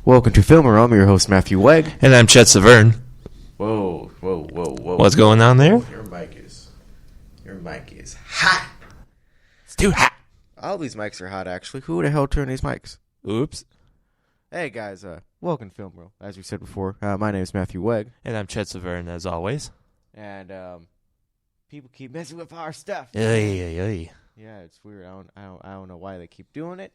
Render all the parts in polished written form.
Welcome to Filmer. I'm your host, Matthew Wegg. And I'm Chet Severn. Whoa. What's going on there? Your mic is hot. It's too hot. All these mics are hot, actually. Who the hell turned these mics? Oops. Hey, guys. Welcome to Filmer. As we said before, my name is Matthew Wegg. And I'm Chet Severn, as always. And people keep messing with our stuff. Yeah, it's weird. I don't know why they keep doing it.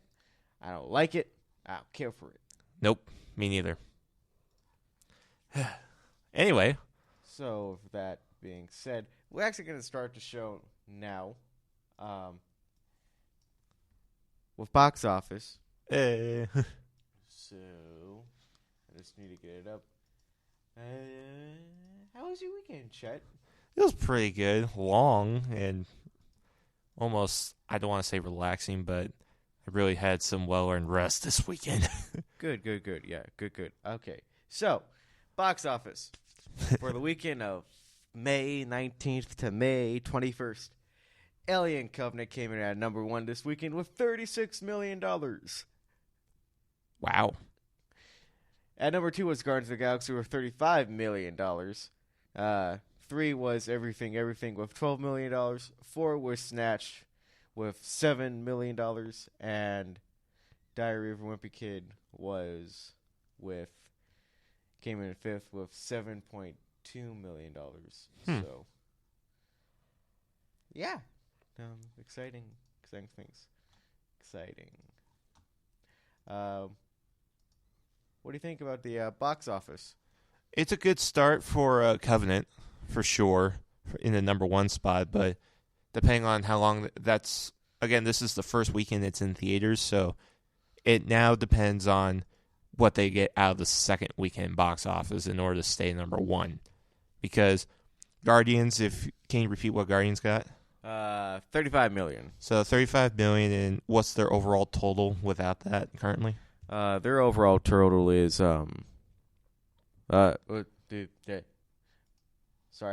I don't like it. I don't care for it. Nope, me neither. Anyway. So, with that being said, we're actually going to start the show now with box office. Hey. So, I just need to get it up. How was your weekend, Chet? It was pretty good. Long and almost, I don't want to say relaxing, but I really had some well-earned rest this weekend. Good. Yeah, good. Okay, so, box office for the weekend of May 19th to May 21st. Alien Covenant came in at number 1 this weekend with $36 million. Wow. At number 2 was Guardians of the Galaxy with $35 million. 3 was Everything with $12 million. 4 was Snatch with $7 million. And Diary of a Wimpy Kid came in 5th with $7.2 million. So, yeah. Exciting things. Exciting. What do you think about the box office? It's a good start for Covenant, for sure, in the number 1 spot, but depending on how long that's... Again, this is the first weekend it's in theaters, so it now depends on what they get out of the second weekend box office in order to stay number 1. Because Guardians, can you repeat what Guardians got? $35 million. So $35 million, and what's their overall total without that currently? Their overall total is sorry, I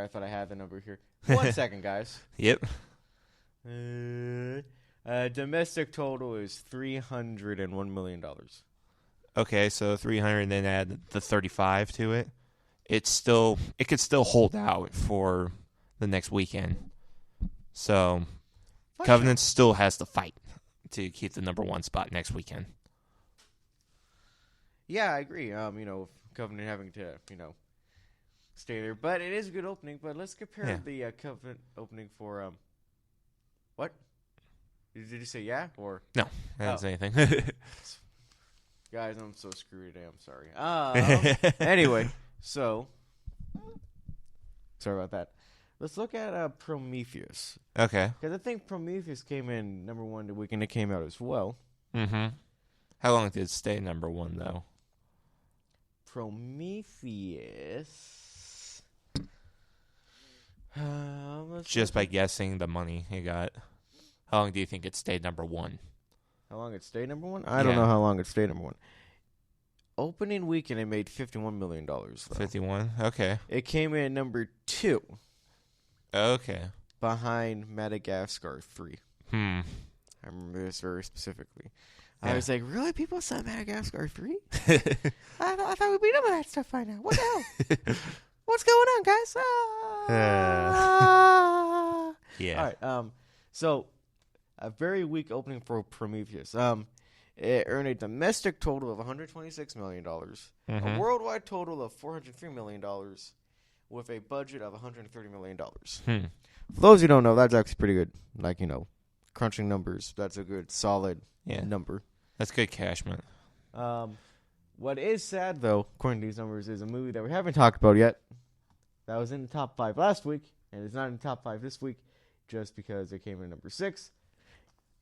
thought I had the number here. 1 second, guys. Yep. Domestic total is $301 million. Okay, so 300, then add the 35 to it. It could still hold out for the next weekend. So Covenant still has to fight to keep the number 1 spot next weekend. Yeah, I agree. Covenant having to, stay there, but it is a good opening. But let's compare the Covenant opening for what? Did you say yeah or no? I didn't say anything. Guys, I'm so screwed today. I'm sorry. Anyway, so sorry about that. Let's look at Prometheus. Okay. Because I think Prometheus came in number 1 the weekend it came out as well. Mm-hmm. How long did it stay number 1 though? Prometheus. Just by guessing the money it got. How long do you think it stayed number 1? How long it stayed number 1? I don't know how long it stayed number 1. Opening weekend, it made $51 million. Though. 51? Okay. It came in number 2. Okay. Behind Madagascar 3. I remember this very specifically. Yeah. I was like, really? People saw Madagascar 3? I thought we'd be done with that stuff by now. What the hell? What's going on, guys? Yeah. All right. So, a very weak opening for Prometheus. It earned a domestic total of $126 million, a worldwide total of $403 million, with a budget of $130 million. For those who don't know, that's actually pretty good. Like, crunching numbers, that's a good, solid number. That's good cash, man. What is sad, though, according to these numbers, is a movie that we haven't talked about yet that was in the top 5 last week, and is not in the top 5 this week, just because it came in number 6.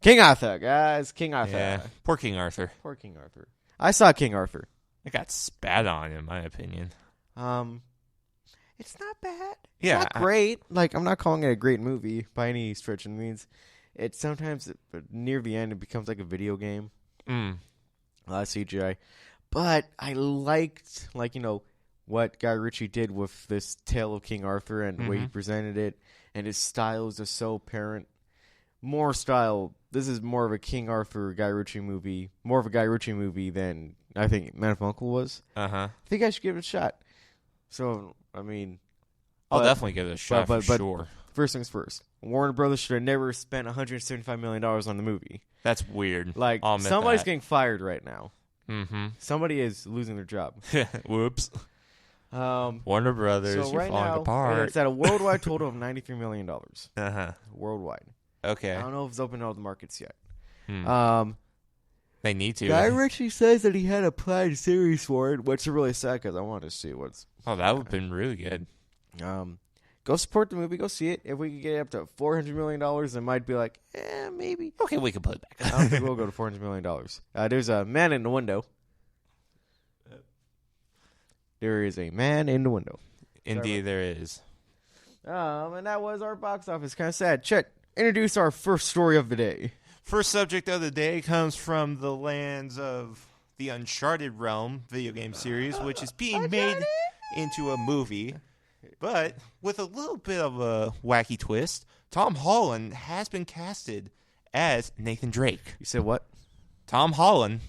King Arthur, guys. King Arthur. Yeah, poor King Arthur. Poor King Arthur. I saw King Arthur. It got spat on, in my opinion. It's not bad. Yeah. It's not great. I'm not calling it a great movie by any stretch of the means. It's sometimes, near the end, it becomes like a video game. A lot of CGI. But I liked, what Guy Ritchie did with this Tale of King Arthur and the way he presented it. And his styles are so apparent. More style. This is more of a King Arthur Guy Ritchie movie. More of a Guy Ritchie movie than I think Man of Uncle was. Uh-huh. I think I should give it a shot. So, I mean... I'll definitely give it a shot for sure. First things first. Warner Brothers should have never spent $175 million on the movie. That's weird. Like, somebody's getting fired right now. Mm-hmm. Somebody is losing their job. Whoops. Warner Brothers, so you're right falling now, apart. It's at a worldwide total of $93 million. Uh-huh. Worldwide. Okay. I don't know if it's open to all the markets yet. They need to. Guy Ritchie says that he had a planned series for it, which is really sad because I want to see what's... Oh, that would have been really good. Go support the movie. Go see it. If we could get up to $400 million, it might be like, maybe. Okay, we can put it back. I don't think we'll go to $400 million. There's a man in the window. There is a man in the window. Indeed, there is. And that was our box office. Kind of sad. Chet, introduce our first story of the day. First subject of the day comes from the lands of the Uncharted realm video game series, which is being made into a movie. But with a little bit of a wacky twist, Tom Holland has been casted as Nathan Drake. You said what? Tom Holland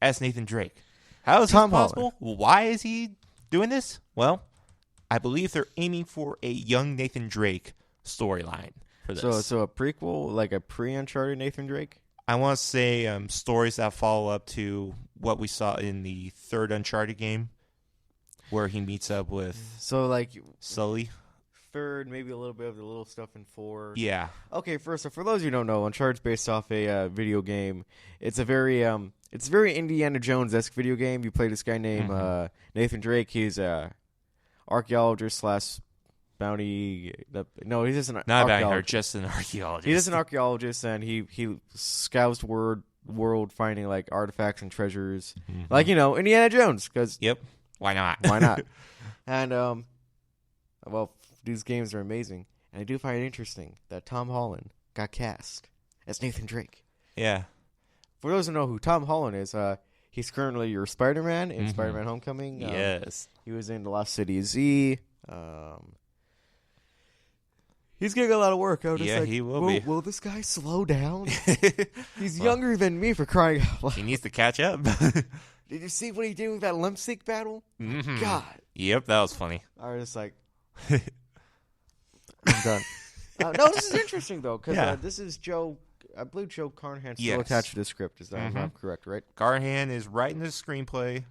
as Nathan Drake. How is this possible? Why is he doing this? Well, I believe they're aiming for a young Nathan Drake storyline for this. So a prequel, like a pre-Uncharted Nathan Drake? I want to say stories that follow up to what we saw in the third Uncharted game, where he meets up with Sully. Third, maybe a little bit of the little stuff in 4. Yeah. Okay, so for those of you who don't know, Uncharted's based off a video game. It's a very Indiana Jones-esque video game. You play this guy named Nathan Drake. He's a archaeologist / bounty. No, he's just an not archaeologist. Just an archaeologist. He's just an archaeologist, and he scouts the world, finding like artifacts and treasures, like Indiana Jones. Because why not? Why not? And these games are amazing, and I do find it interesting that Tom Holland got cast as Nathan Drake. Yeah. For those who know who Tom Holland is, he's currently your Spider-Man in Spider-Man Homecoming. Yes. He was in The Lost City of Z. He's getting a lot of work. He will be. Will this guy slow down? He's younger than me, for crying out loud. He needs to catch up. Did you see what he did with that limp sync battle? Mm-hmm. God. Yep, that was funny. I was just like, I'm done. No, this is interesting, though, because this is Joe. I believe Joe Carnahan's still attached to the script. Is that not correct, right? Carnahan is writing the screenplay.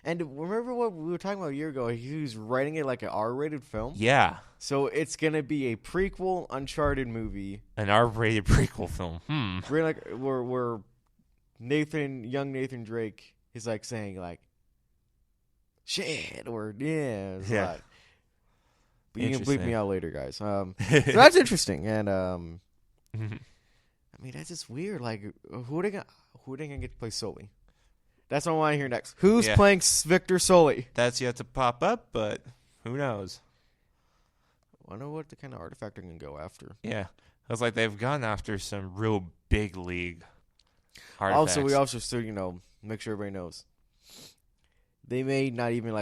And remember what we were talking about a year ago? He was writing it like an R-rated film. Yeah. So it's going to be a prequel Uncharted movie. An R-rated prequel film. Where young Nathan Drake is like saying like, shit, or yeah. Lot. But you can bleep me out later, guys. So that's interesting. And I mean, that's just weird. Like, who are they gonna get to play Sully? That's what I want to hear next. Who's playing Victor Sully? That's yet to pop up, but who knows? I wonder what the kind of artifact they're going to go after. Yeah. It was like they've gone after some real big league artifacts. Also, we also still, make sure everybody knows. They may not even,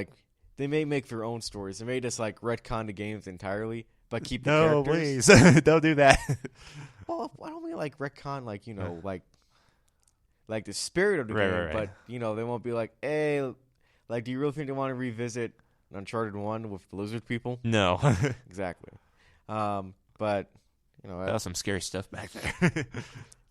they may make their own stories. They may just, retcon the games entirely, but keep the characters. No, please. Don't do that. Well, I don't mean, retcon, like the spirit of the game, right. But they won't be like, hey, do you really think they want to revisit Uncharted 1 with the lizard people? No. Exactly. But that was some scary stuff back there.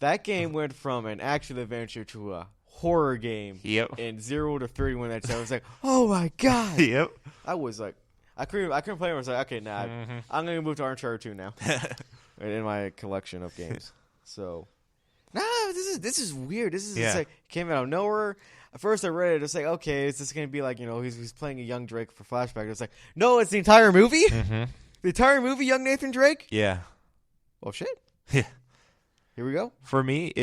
That game went from an action adventure to a horror game. Yep. In 0 to 31 minutes, I was like, oh my god. Yep. I was like, I couldn't play it. I was like, okay, nah, I'm gonna move to Uncharted 2 now. In my collection of games. So. No, this is weird. This is it came out of nowhere. At first I read it, it's like, okay, is this going to be like, he's playing a young Drake for flashback? It's like, no, it's the entire movie? Mm-hmm. The entire movie, young Nathan Drake? Yeah. Well, shit. Yeah. Here we go. For me,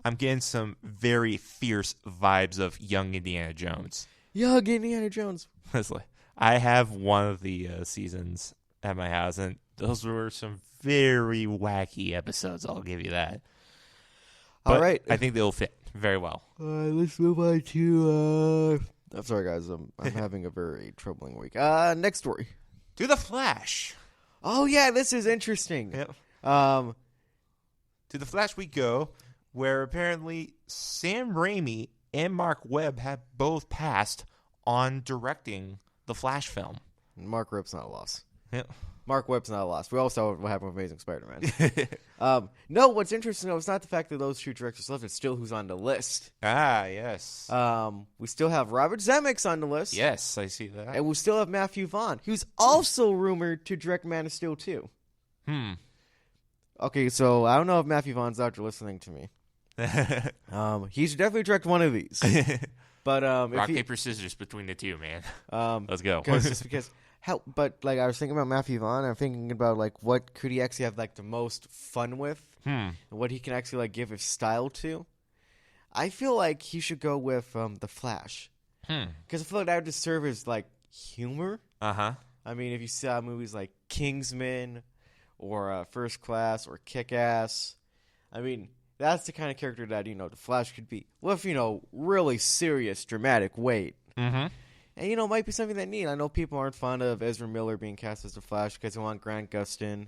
I'm getting some very fierce vibes of young Indiana Jones. Young Indiana Jones. I have one of the seasons at my house, and those were some very wacky episodes, I'll give you that. All right. I think they'll fit very well. Let's move on to... I'm sorry, guys. I'm having a very troubling week. Next story. To The Flash. Oh, yeah. This is interesting. Yep. To The Flash we go, where apparently Sam Raimi and Mark Webb have both passed on directing the Flash film. Mark Webb's not a loss. Yeah. Mark Webb's not a loss. We also saw what happened with Amazing Spider-Man. No, what's interesting, though, it's not the fact that those two directors left. It's still who's on the list. Ah, yes. We still have Robert Zemeckis on the list. Yes, I see that. And we still have Matthew Vaughn, who's also rumored to direct Man of Steel 2. Okay, so I don't know if Matthew Vaughn's out there listening to me. He should definitely direct one of these. But rock, paper, scissors between the two, man. Let's go. Just because but like I was thinking about Matthew Vaughn, I'm thinking about like what could he actually have like the most fun with, and what he can actually like give his style to. I feel like he should go with the Flash, because I feel like that would just serve as like humor. I mean, if you saw movies like Kingsman, or First Class, or Kick-Ass, I mean, that's the kind of character that the Flash could be with really serious, dramatic weight. And, it might be something that neat. I know people aren't fond of Ezra Miller being cast as the Flash because they want Grant Gustin.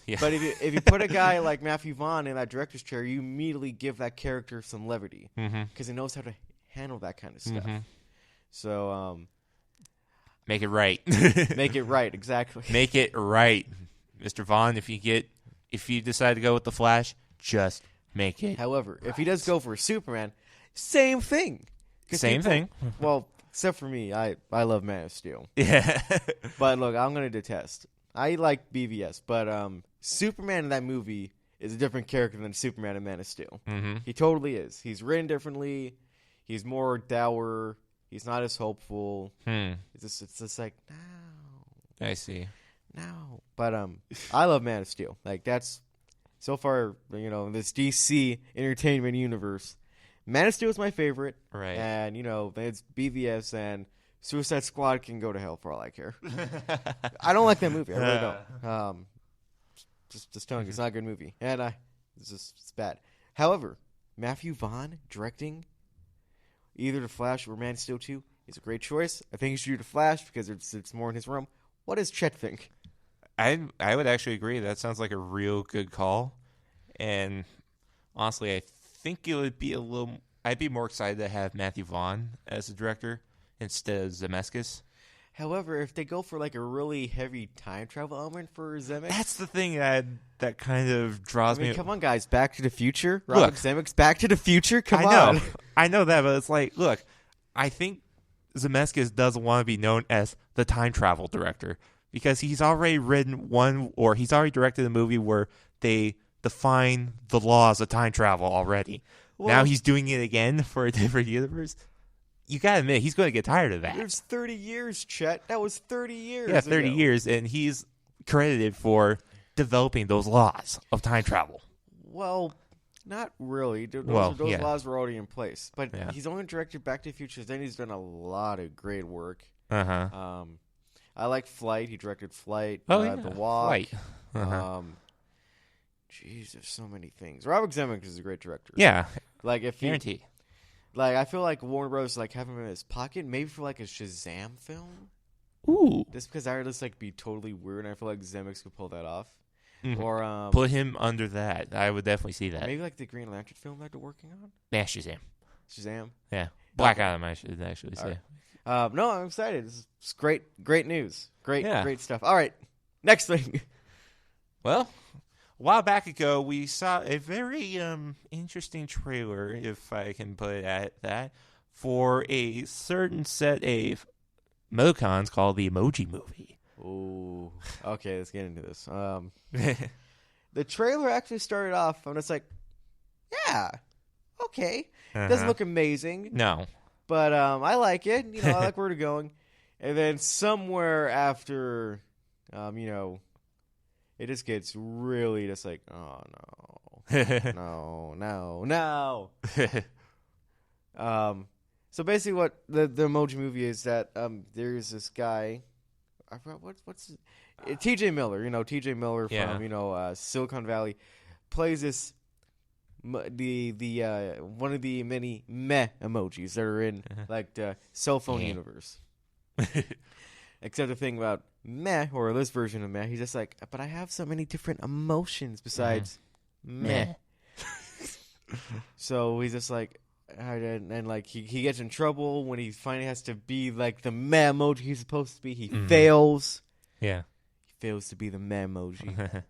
Yeah. But if you put a guy like Matthew Vaughn in that director's chair, you immediately give that character some levity because he knows how to handle that kind of stuff. So, make it right. Make it right, exactly. Make it right. Mr. Vaughn, if you decide to go with the Flash, just make it. However, if he does go for Superman, same thing. Same thing. Well, except for me, I love Man of Steel. Yeah. But look, I'm going to detest. I like BVS, but Superman in that movie is a different character than Superman in Man of Steel. He totally is. He's written differently. He's more dour. He's not as hopeful. It's just like, no. I see. No. But I love Man of Steel. Like, that's, so far, in this DC entertainment universe, Man of Steel is my favorite. Right. And, it's BVS, and Suicide Squad can go to hell for all I care. I don't like that movie. I really don't. Just telling you, it's not a good movie. And it's bad. However, Matthew Vaughn directing either The Flash or Man of Steel 2 is a great choice. I think he should do The Flash because it's more in his realm. What does Chet think? I would actually agree. That sounds like a real good call. And honestly, I think it would be I'd be more excited to have Matthew Vaughn as the director instead of Zemeckis. However, if they go for like a really heavy time travel element for Zemeckis, that's the thing that kind of draws me. Come on, guys, Back to the Future. Robert Zemeckis, Back to the Future. Come on. I know that, but it's like, look, I think Zemeckis doesn't want to be known as the time travel director because he's already he's already directed a movie where they define the laws of time travel already. Well, now he's doing it again for a different universe. You gotta admit, he's going to get tired of that. There's 30 years, Chet. That was 30 years Yeah, 30 ago. years, and he's credited for developing those laws of time travel. Well, not really. Those laws were already in place. But he's only directed Back to the Future. Then he's done a lot of great work. I like Flight. He directed Flight. The Walk. Flight. Jeez, there's so many things. Robert Zemeckis is a great director. Yeah. Like if guarantee. Like I feel like Warner Bros. Like have him in his pocket, maybe for like a Shazam film. Ooh. Just because that would just like be totally weird, and I feel like Zemeckis could pull that off. Or put him under that. I would definitely see that. Maybe like the Green Lantern film that they're working on. Yeah, Shazam. Shazam. Yeah. Black Adam, I should actually say. Right. No, I'm excited. This is great news. Great stuff. All right, next thing. Well, a while back ago, we saw a very interesting trailer, if I can put it at that, for a certain set of Mocons called the Emoji Movie. Ooh. Okay, let's get into this. The trailer actually started off, and it's like, yeah, okay. Doesn't look amazing. No. But I like it. I like where they're going. And then somewhere after, it just gets really just like, oh, no. So basically what the Emoji Movie is that there's this guy, I forgot what's T.J. Miller, T.J. Miller from, Silicon Valley, plays this, the one of the many meh emojis that are in, like, the cell phone universe. Except the thing about meh, or this version of meh, he's just like, but I have so many different emotions besides meh. So he's just like, and like he gets in trouble when he finally has to be like the meh emoji he's supposed to be. He fails. Yeah. He fails to be the meh emoji.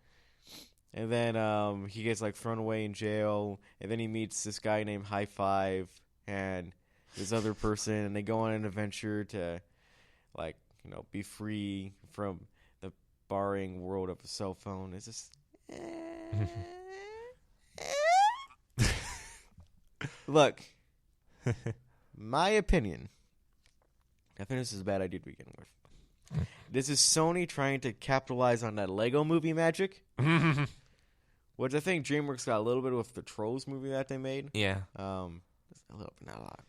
And then he gets like thrown away in jail. And then he meets this guy named High Five and this other person, and they go on an adventure to like, be free from the barring world of a cell phone. It's just Look, my opinion, I think this is a bad idea to begin with. This is Sony trying to capitalize on that Lego movie magic, which I think DreamWorks got a little bit with the Trolls movie that they made. Yeah. A little bit, not a lot.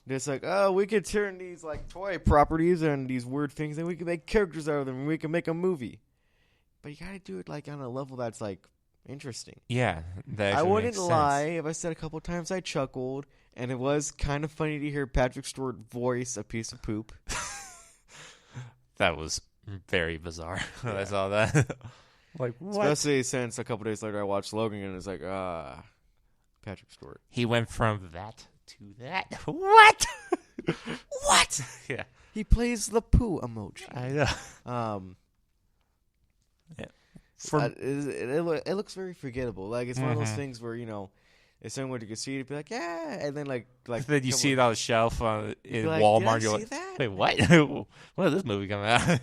It's like, oh, we could turn these like toy properties and these weird things, and we can make characters out of them, and we can make a movie. But you gotta do it like on a level that's like interesting. Yeah, that I wouldn't makes lie sense. if I said a couple times I chuckled, and it was kind of funny to hear Patrick Stewart voice a piece of poop. That was very bizarre when I saw that. Like, what? Especially since a couple days later I watched Logan, and it's like, Patrick Stewart. He went from that to that. What? What? Yeah. He plays the poo emoji. I know. Yeah. It looks very forgettable. Like, it's one of those things where, if someone went to go see it, it'd be like, yeah, and then like then you see it on the shelf in like, Walmart. Did I You're see like, that? wait, what? When did this movie come out?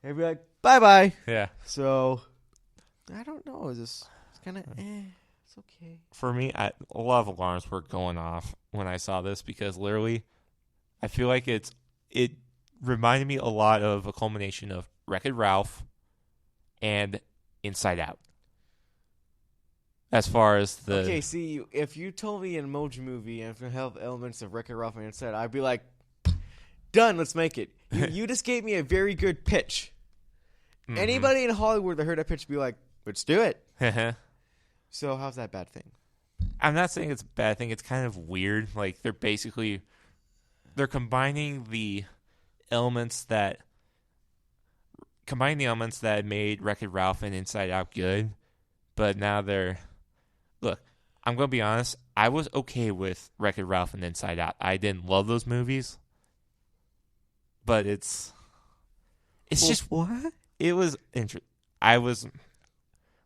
And be like, bye-bye. Yeah. So, I don't know. It's kind of, it's okay. For me, a lot of alarms were going off when I saw this because literally, I feel like it reminded me a lot of a culmination of Wreck-It Ralph and Inside Out. As far as the... Okay, see, if you told me an emoji movie and if it have elements of Wreck-It Ralph and Inside, I'd be like, done, let's make it. You just gave me a very good pitch. Mm-hmm. Anybody in Hollywood that heard that pitch would be like, let's do it. So how's that a bad thing? I'm not saying it's a bad thing. It's kind of weird. Like, they're combining the elements that made Wreck-It Ralph and Inside Out good, but now look, I'm going to be honest, I was okay with Wreck-It Ralph and Inside Out. I didn't love those movies, but it's just what? It was interesting.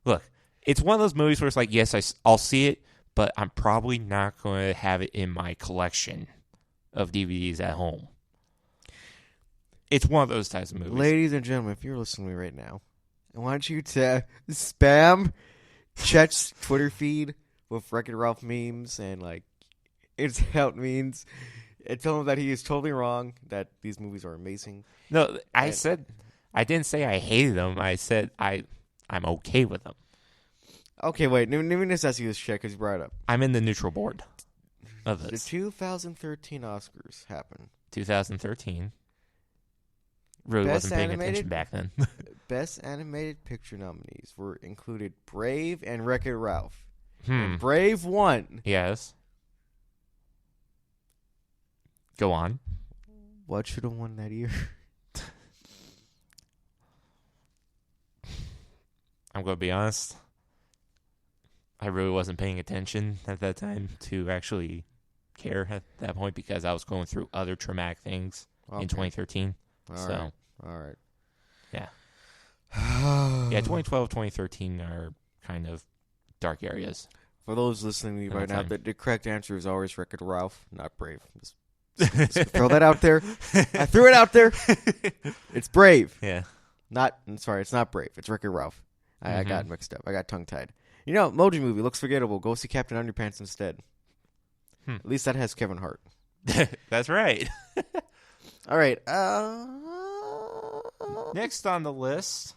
Look, it's one of those movies where it's like, yes, I'll see it, but I'm probably not going to have it in my collection of DVDs at home. It's one of those types of movies. Ladies and gentlemen, if you're listening to me right now, I want you to spam Chet's Twitter feed with Wreck-It Ralph memes and like Inside Out memes and tell him that he is totally wrong, that these movies are amazing. No, I didn't say I hated them. I said I'm okay with them. Okay, wait. Let me just ask you this, Chet, because you brought it up. I'm in the neutral board of this. The 2013 Oscars happened. 2013. Really wasn't paying attention back then. Best Animated Picture nominees were included Brave and Wreck-It Ralph. And Brave won. Yes. Go on. What should have won that year? I'm going to be honest. I really wasn't paying attention at that time to actually care at that point because I was going through other traumatic things in 2013. All right. Yeah. Yeah, 2012, 2013 are kind of dark areas. For those listening to me right now, the correct answer is always Wreck-It Ralph, not Brave. Just throw that out there. I threw it out there. It's Brave. Yeah. It's not Brave. It's Wreck-It Ralph. I got mixed up. I got tongue-tied. Emoji Movie looks forgettable. Go see Captain Underpants instead. At least that has Kevin Hart. That's right. All right. Next on the list,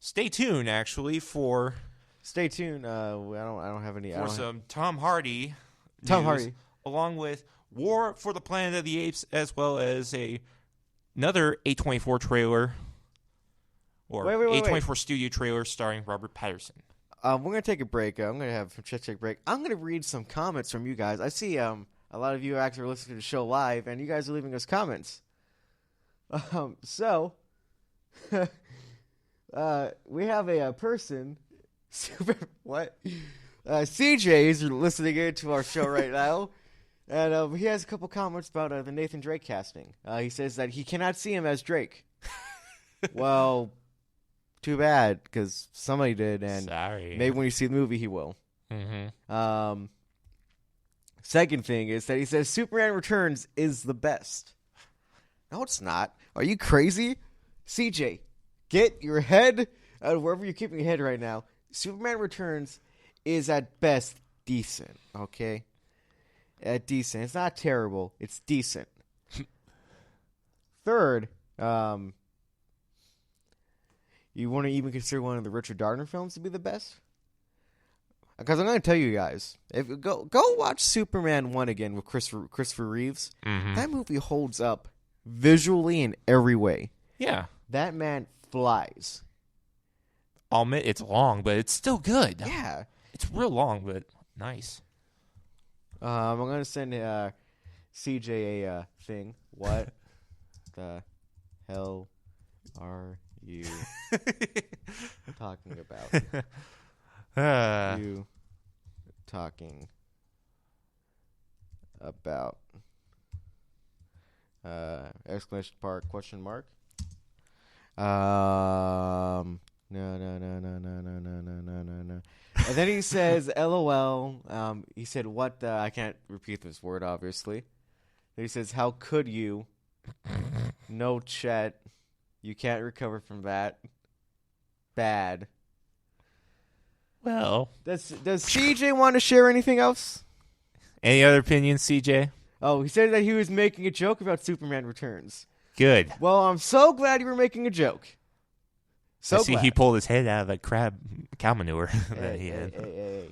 stay tuned. Actually, for stay tuned. I don't have any. For some Tom Hardy. Along with War for the Planet of the Apes, as well as another A24 trailer. Or A24 studio trailer starring Robert Pattinson. We're going to take a break. I'm going to have Chet take a break. I'm going to read some comments from you guys. I see a lot of you actually are listening to the show live, and you guys are leaving us comments. We have a person, what? CJ is listening in to our show right now, and he has a couple comments about the Nathan Drake casting. He says that he cannot see him as Drake. Well, too bad, because somebody did, and sorry. Maybe when you see the movie, he will. Mm-hmm. Second thing is that he says Superman Returns is the best. No, it's not. Are you crazy? CJ, get your head out of wherever you're keeping your head right now. Superman Returns is at best decent, okay? At decent. It's not terrible. It's decent. Third, you want to even consider one of the Richard Donner films to be the best? Because I'm going to tell you guys, go watch Superman 1 again with Christopher Reeves. Mm-hmm. That movie holds up visually in every way. Yeah. That man flies. I'll admit it's long, but it's still good. Yeah. It's real long, but nice. I'm going to send CJ a thing. What the hell are you talking about? You talking about exclamation mark, question mark. No. And then he says LOL. He said what I can't repeat this word obviously. Then he says how could you? No Chet. You can't recover from that. Bad. Well, does CJ want to share anything else? Any other opinions, CJ? Oh, he said that he was making a joke about Superman Returns. Good. Well, I'm so glad you were making a joke. I see he pulled his head out of that cow manure that he had. Hey.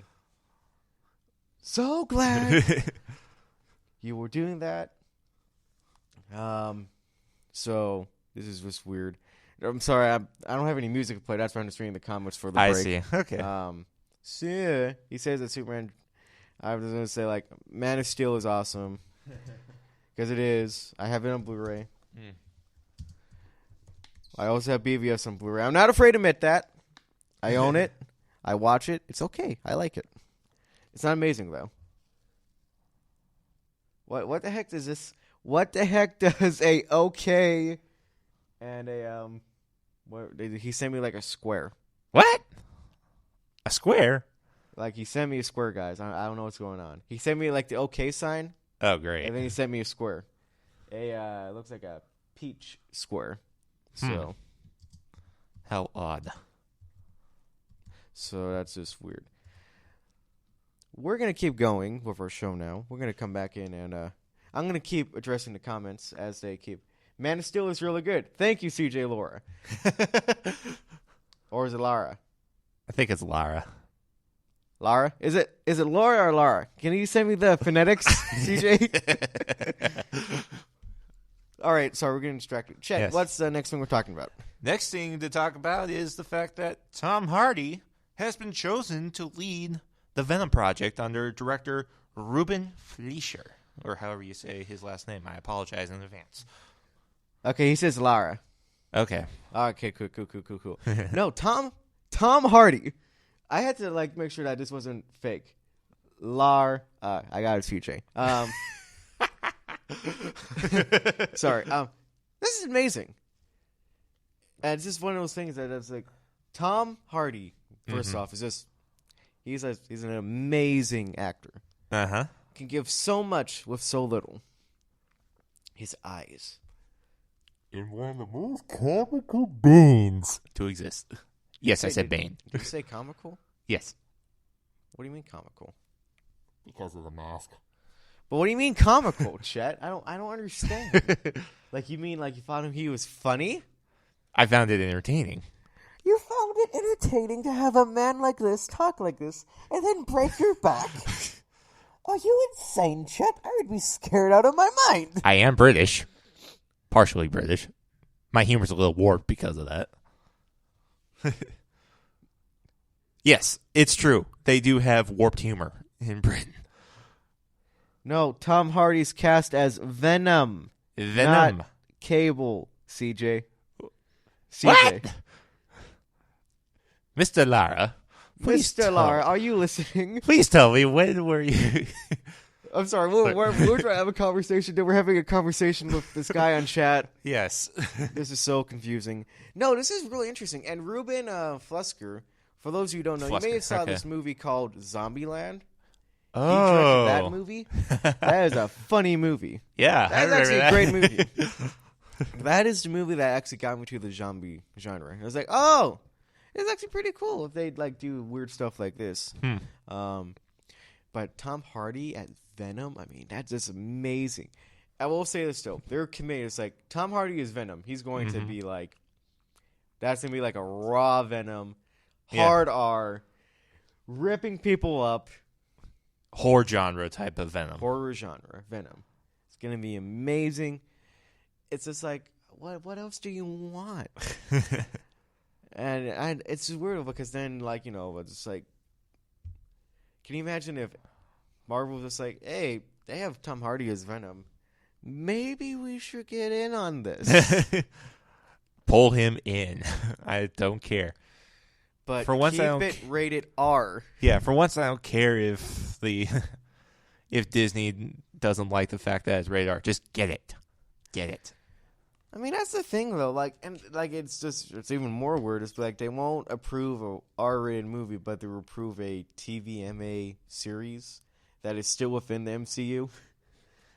So glad you were doing that. So this is just weird. I'm sorry, I don't have any music to play. That's why I'm just reading the comments for the break. I see. Okay. So yeah, he says that Superman. I was gonna say like Man of Steel is awesome because it is. I have it on Blu-ray. I also have BVS on Blu-ray. I'm not afraid to admit that. I own it. I watch it. It's okay. I like it. It's not amazing though. What the heck does this? What the heck does a okay and a he sent me like a square. What? A square? Like he sent me a square, guys. I don't know what's going on. He sent me like the okay sign. Oh, great. And then he sent me a square. It looks like a peach square. So how odd. So that's just weird. We're gonna keep going with our show now. We're gonna come back in and I'm gonna keep addressing the comments as they keep. Man of Steel is really good. Thank you, CJ Laura. Or is it Lara? I think it's Lara. Lara? Is it Laura or Lara? Can you send me the phonetics, CJ? All right, sorry, we're getting distracted. Chet, yes. What's the next thing we're talking about? Next thing to talk about is the fact that Tom Hardy has been chosen to lead the Venom project under director Ruben Fleischer, or however you say his last name. I apologize in advance. Okay, he says Lara. Okay. Okay, cool. No, Tom Hardy. I had to make sure that this wasn't fake. I got it, CJ. Sorry. This is amazing. And it's just one of those things that it's like Tom Hardy. First off, is just he's an amazing actor. Can give so much with so little. His eyes. In one of the most comical Banes to exist. Yes, I said Bane. Did you say comical? Yes. What do you mean comical? Because of the mask. But what do you mean comical, Chet? I don't understand. You mean you found he was funny? I found it entertaining. You found it entertaining to have a man like this talk like this and then break your back? Are you insane, Chet? I would be scared out of my mind. I am British. Partially British. My humor's a little warped because of that. Yes, it's true. They do have warped humor in Britain. No, Tom Hardy's cast as Venom. Not Cable, CJ. What? Mr. Lara, Mr. Lar, are you listening? Please tell me, when were you? I'm sorry, we're trying to have a conversation. We're having a conversation with this guy on chat. Yes. This is so confusing. No, this is really interesting. And Ruben Flusker, for those of you who don't know, you may have saw this movie called Zombieland. Oh. He directed that movie. That is a funny movie. Yeah. That's actually a great movie. That is the movie that actually got me to the zombie genre. I was like, oh, it's actually pretty cool if they'd like do weird stuff like this. But Tom Hardy as Venom, I mean, that's just amazing. I will say this though, they're committed. It's like Tom Hardy is Venom. He's going to be like, that's gonna be like a raw Venom, hard R, ripping people up. Horror genre type of Venom. Horror genre Venom. It's gonna be amazing. It's just like, what else do you want? and it's weird because then, like, you know, it's like, can you imagine if Marvel was just like, hey, they have Tom Hardy as Venom. Maybe we should get in on this. Pull him in. I don't care. But for once, keep it rated R. Yeah, for once I don't care if if Disney doesn't like the fact that it's rated R. Just get it. Get it. I mean, that's the thing, though. Like, and like, it's even more weird. It's like they won't approve a R-rated movie, but they will approve a TVMA series that is still within the MCU.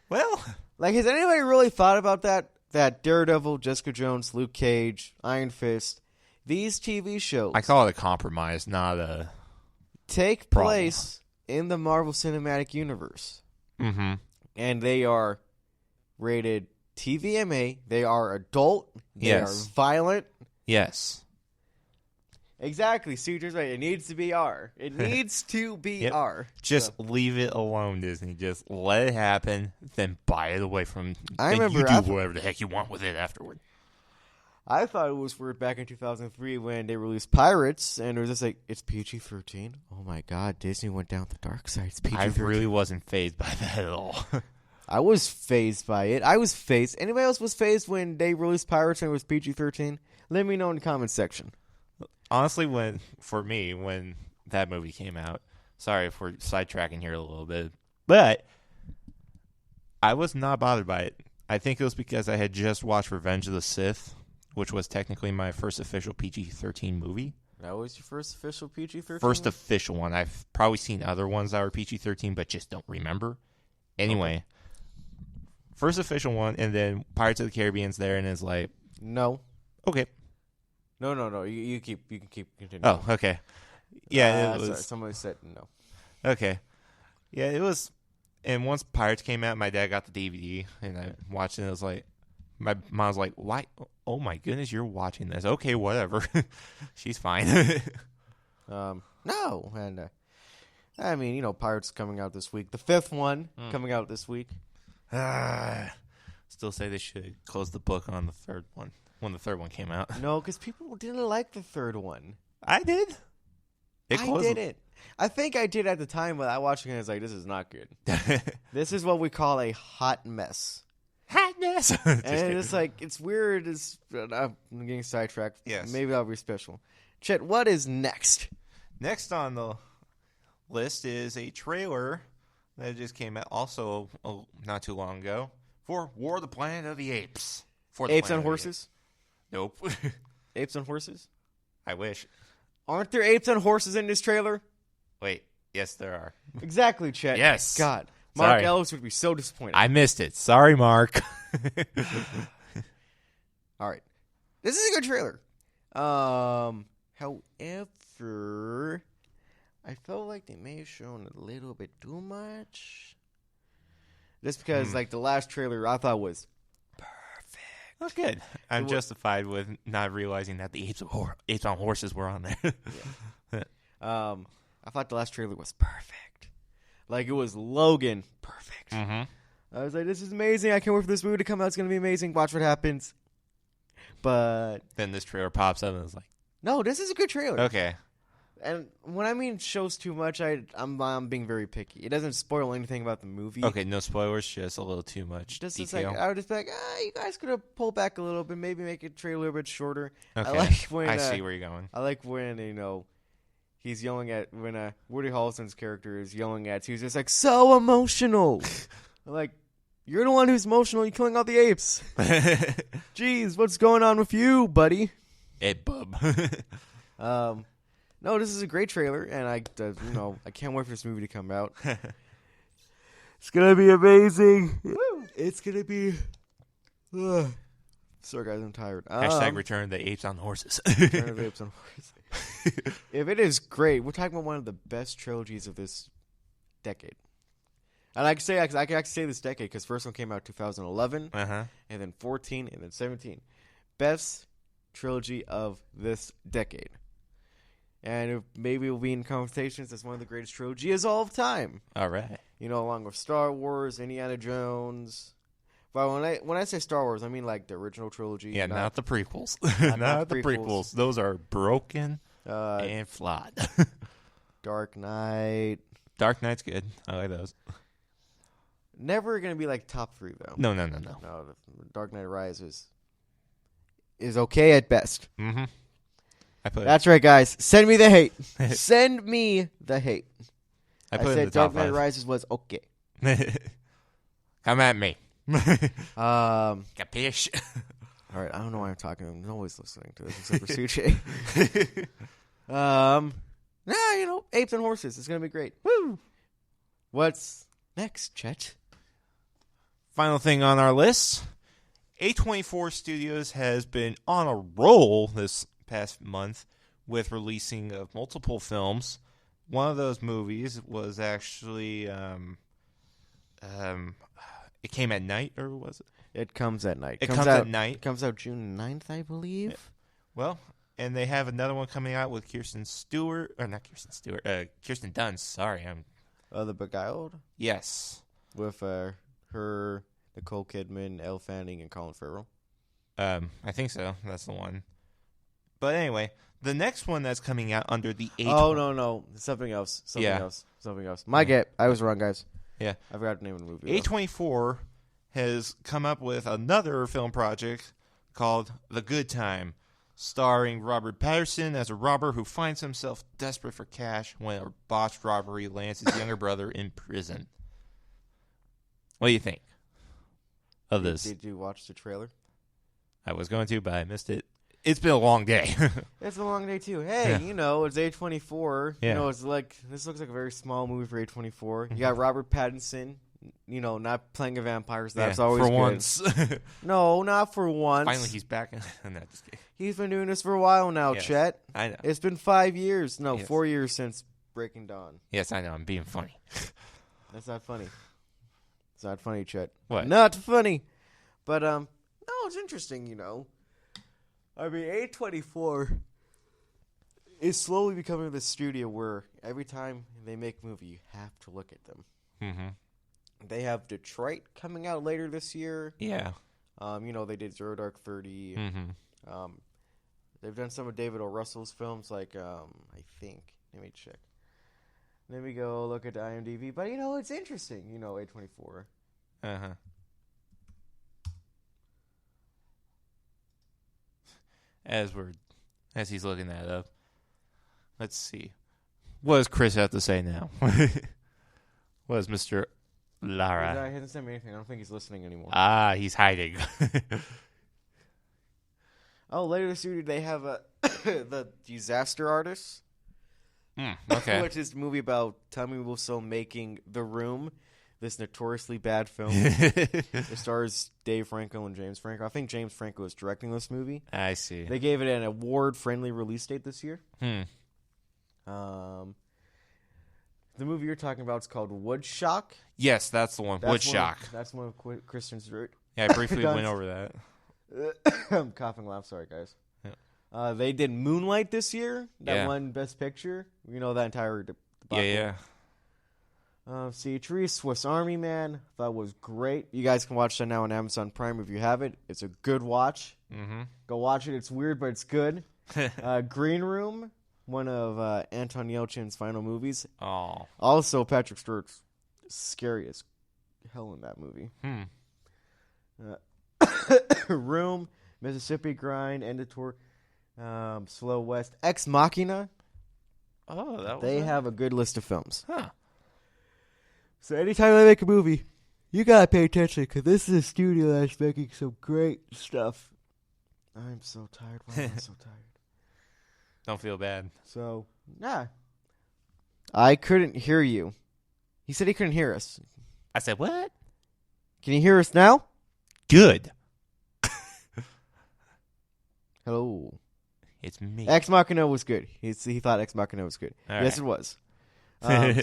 Well, like, has anybody really thought about that? That Daredevil, Jessica Jones, Luke Cage, Iron Fist, these TV shows. I call it a compromise, not a take place in the Marvel Cinematic Universe. Mm-hmm. And they are rated TVMA. They are adult. They are violent. Yes. Exactly. Suiter's right. It needs to be R. It needs to be R. Just leave it alone, Disney. Just let it happen, then buy it away from. I remember you do whatever the heck you want with it afterward. I thought it was weird back in 2003 when they released Pirates, and it was just like, it's PG-13? Oh my god, Disney went down the dark side. It's PG-13. I really wasn't fazed by that at all. I was fazed by it. I was fazed. Anybody else was fazed when they released Pirates and it was PG-13? Let me know in the comments section. Honestly, when that movie came out, sorry if we're sidetracking here a little bit, but I was not bothered by it. I think it was because I had just watched Revenge of the Sith, which was technically my first official PG-13 movie. That was your first official PG-13? First official one. I've probably seen other ones that were PG-13, but just don't remember. Anyway, first official one, and then Pirates of the Caribbean's there, and it's like... No. Okay. No. You can keep continuing. Oh, okay. Yeah, it was... Sorry, somebody said no. Okay. Yeah, it was... And once Pirates came out, my dad got the DVD, and I watched it, and it was like... My mom was like, why? Oh, my goodness, you're watching this. Okay, whatever. She's fine. No. And, I mean, you know, Pirates coming out this week. The fifth one coming out this week. Still say they should close the book on the third one when the third one came out. No, because people didn't like the third one. I did. I didn't. I think I did at the time, but I watched it and I was like, this is not good. This is what we call a hot mess. Hotness. And it's like, it's weird. I'm getting sidetracked. Yes. Maybe I'll be special. Chet, what is next? Next on the list is a trailer that just came out also not too long ago for War of the Planet of the Apes. Apes on horses? Nope. Apes on horses? I wish. Aren't there apes on horses in this trailer? Wait. Yes, there are. Exactly, Chet. Yes. God. Mark Sorry. Ellis would be so disappointed. I missed it. Sorry, Mark. All right. This is a good trailer. However, I felt like they may have shown a little bit too much. Just because, like, the last trailer I thought was perfect. Oh, good. I'm justified with not realizing that the apes on horses were on there. Yeah. I thought the last trailer was perfect. Like, it was Logan. Perfect. Mm-hmm. I was like, this is amazing. I can't wait for this movie to come out. It's going to be amazing. Watch what happens. But then this trailer pops up and it's like, no, this is a good trailer. Okay. And when I mean shows too much, I'm being very picky. It doesn't spoil anything about the movie. Okay, no spoilers, just a little too much detail. I would just be like, you guys could have pulled back a little bit, maybe make it trailer a bit shorter. Okay. I like when I see where you're going. I like when, you know, he's yelling at when Woody Harrelson's character is yelling at. He's just like so emotional. Like, you're the one who's emotional. You're killing all the apes. Jeez, what's going on with you, buddy? Hey, bub. No, this is a great trailer, and I can't wait for this movie to come out. It's gonna be amazing. It's gonna be. Sorry, guys, I'm tired. Hashtag return the apes on horses. Return of the Apes on horses. If it is great, we're talking about one of the best trilogies of this decade. And I can actually say this decade because first one came out 2011, and then 14, and then 17. Best trilogy of this decade. And maybe we'll be in conversations as one of the greatest trilogies of all time. All right. Along with Star Wars, Indiana Jones. But when I say Star Wars, I mean like the original trilogy. Yeah, not the prequels. Not the prequels. Those are broken and flawed. Dark Knight. Dark Knight's good. I like those. Never going to be like top 3, though. No. No, Dark Knight Rises is okay at best. Mm-hmm. That's right, guys. Send me the hate. Send me the hate. I put said in the top Dark Knight 5. Rises was okay. Come at me. Capiche? All right, I don't know why I'm talking. I'm always listening to this except for Suche. Apes and horses. It's going to be great. Woo! What's next, Chet? Final thing on our list. A24 Studios has been on a roll this past month with releasing of multiple films. One of those movies was actually it came at night, or was it? It comes at night. It comes at night. It comes out June 9th, I believe. Yeah. Well, and they have another one coming out with Kirsten Dunst. Sorry, The Beguiled? Yes. With her, Nicole Kidman, Elle Fanning, and Colin Farrell. I think so. That's the one. But anyway, the next one that's coming out under the A. Oh, no. Something else. Something else. My get. I was wrong, guys. Yeah. I forgot the name of the movie. A24 has come up with another film project called The Good Time, starring Robert Pattinson as a robber who finds himself desperate for cash when a botched robbery lands his younger brother in prison. What do you think of this? Did you watch the trailer? I was going to, but I missed it. It's been a long day. It's a long day, too. Hey, it's A24. Yeah. It's like, this looks like a very small movie for A24. You got Robert Pattinson, not playing a vampire, so that's always for good. once. No, not for once. Finally, he's back. No, just kidding. He's been doing this for a while now, Yes, Chet. I know. It's been 5 years. No, Yes. 4 years since Breaking Dawn. Yes, I know. I'm being funny. That's not funny. It's not funny, Chet. What? Not funny. But, no, it's interesting, I mean, A24 is slowly becoming the studio where every time they make a movie, you have to look at them. Mm-hmm. They have Detroit coming out later this year. Yeah. They did Zero Dark 30. Mm-hmm. They've done some of David O. Russell's films, like, I think. Let me check. Let me go look at the IMDb. But, it's interesting, A24. Uh-huh. As he's looking that up, let's see. What does Chris have to say now? What does Mr. Lara? He hasn't sent me anything. I don't think he's listening anymore. He's hiding. Later this year they have the Disaster Artist. Okay. Which is a movie about Tommy Wiseau making The Room, this notoriously bad film. It stars Dave Franco and James Franco. I think James Franco is directing this movie. I see. They gave it an award-friendly release date this year. The movie you're talking about is called Woodshock. Yes, that's the one. Woodshock. That's one of Kristen's root. Yeah, I briefly went over that. I'm coughing laugh. Sorry, guys. Yeah. They did Moonlight this year. That won Best Picture. That entire debacle. Yeah. Therese, Swiss Army Man. That was great. You guys can watch that now on Amazon Prime if you have it. It's a good watch. Mm-hmm. Go watch it. It's weird, but it's good. Green Room, one of Anton Yelchin's final movies. Oh. Also, Patrick Stewart's scary as hell in that movie. Room, Mississippi Grind, End of Tour, Slow West, Ex Machina. Oh, that was They it? have a good list of films. Huh. So anytime they make a movie, you gotta pay attention because this is a studio that's making some great stuff. I'm so tired. Why am I so tired? Don't feel bad. So, yeah. I couldn't hear you. He said he couldn't hear us. I said, what? Can you hear us now? Good. Hello. It's me. Ex Machina was good. He thought Ex Machina was good. All Yes, right. it was.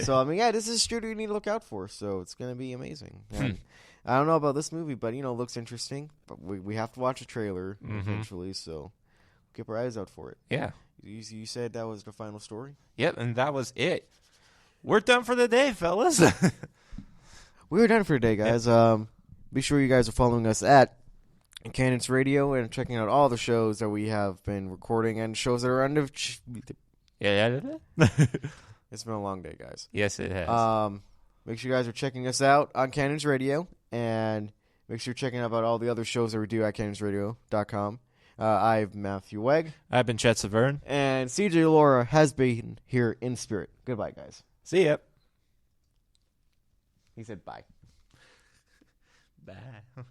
So, I mean, yeah, this is a studio you need to look out for. So, it's going to be amazing. And I don't know about this movie, but, it looks interesting. But we have to watch a trailer eventually, so keep our eyes out for it. Yeah. You said that was the final story? Yep, and that was it. We're done for the day, fellas. We're done for today, guys. Be sure you guys are following us at Cannons Radio and checking out all the shows that we have been recording and shows that are under. Yeah. It's been a long day, guys. Yes, it has. Make sure you guys are checking us out on Cannons Radio, and make sure you're checking out about all the other shows that we do at cannonsradio.com. I'm Matthew Wegg. I've been Chet Severn. And CJ Laura has been here in spirit. Goodbye, guys. See ya. He said bye. Bye.